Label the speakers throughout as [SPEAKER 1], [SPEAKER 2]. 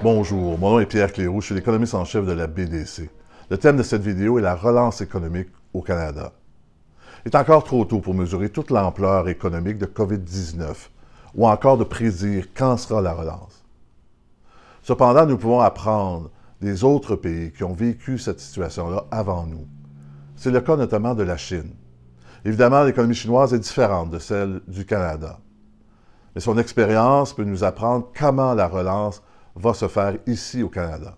[SPEAKER 1] Bonjour, mon nom est Pierre Cléroux, je suis l'économiste en chef de la BDC. Le thème de cette vidéo est la relance économique au Canada. Il est encore trop tôt pour mesurer toute l'ampleur économique de COVID-19 ou encore de prédire quand sera la relance. Cependant, nous pouvons apprendre des autres pays qui ont vécu cette situation-là avant nous. C'est le cas notamment de la Chine. Évidemment, l'économie chinoise est différente de celle du Canada. Mais son expérience peut nous apprendre comment la relance va se faire ici au Canada.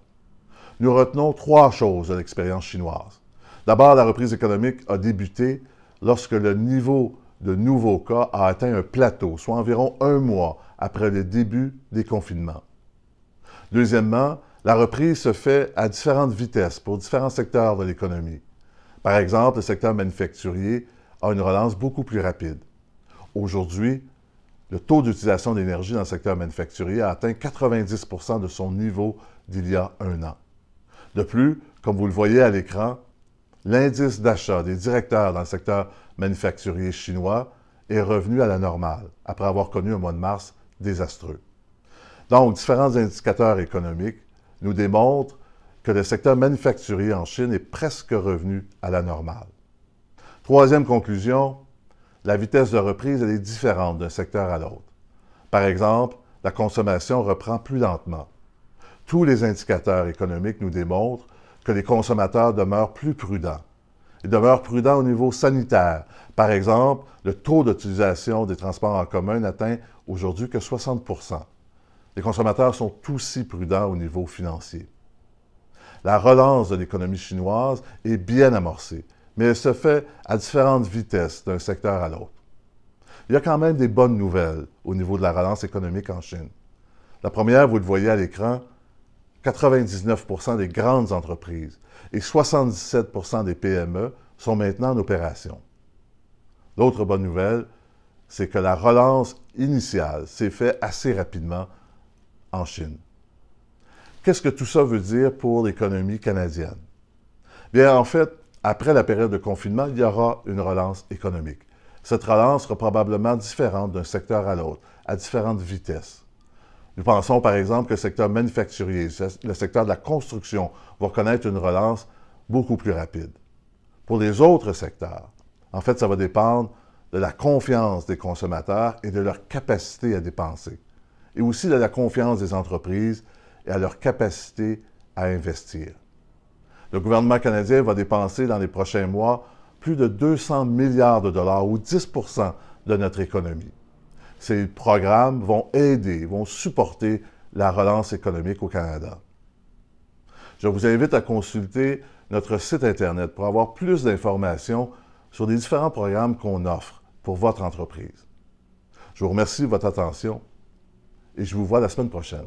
[SPEAKER 1] Nous retenons trois choses de l'expérience chinoise. D'abord, la reprise économique a débuté lorsque le niveau de nouveaux cas a atteint un plateau, soit environ un mois après le début des confinements. Deuxièmement, la reprise se fait à différentes vitesses pour différents secteurs de l'économie. Par exemple, le secteur manufacturier a une relance beaucoup plus rapide. Aujourd'hui, le taux d'utilisation d'énergie dans le secteur manufacturier a atteint 90 % de son niveau d'il y a un an. De plus, comme vous le voyez à l'écran, l'indice d'achat des directeurs dans le secteur manufacturier chinois est revenu à la normale, après avoir connu un mois de mars désastreux. Donc, différents indicateurs économiques nous démontrent que le secteur manufacturier en Chine est presque revenu à la normale. Troisième conclusion, la vitesse de reprise elle est différente d'un secteur à l'autre. Par exemple, la consommation reprend plus lentement. Tous les indicateurs économiques nous démontrent que les consommateurs demeurent plus prudents. Ils demeurent prudents au niveau sanitaire. Par exemple, le taux d'utilisation des transports en commun n'atteint aujourd'hui que 60 %. Les consommateurs sont aussi prudents au niveau financier. La relance de l'économie chinoise est bien amorcée, mais elle se fait à différentes vitesses d'un secteur à l'autre. Il y a quand même des bonnes nouvelles au niveau de la relance économique en Chine. La première, vous le voyez à l'écran, 99 % des grandes entreprises et 77 % des PME sont maintenant en opération. L'autre bonne nouvelle, c'est que la relance initiale s'est faite assez rapidement en Chine. Qu'est-ce que tout ça veut dire pour l'économie canadienne? Bien, en fait, après la période de confinement, il y aura une relance économique. Cette relance sera probablement différente d'un secteur à l'autre, à différentes vitesses. Nous pensons par exemple que le secteur manufacturier, le secteur de la construction, va connaître une relance beaucoup plus rapide. Pour les autres secteurs, en fait, ça va dépendre de la confiance des consommateurs et de leur capacité à dépenser, et aussi de la confiance des entreprises et à leur capacité à investir. Le gouvernement canadien va dépenser dans les prochains mois plus de 200 milliards de dollars ou 10 % de notre économie. Ces programmes vont aider, vont supporter la relance économique au Canada. Je vous invite à consulter notre site Internet pour avoir plus d'informations sur les différents programmes qu'on offre pour votre entreprise. Je vous remercie de votre attention et je vous vois la semaine prochaine.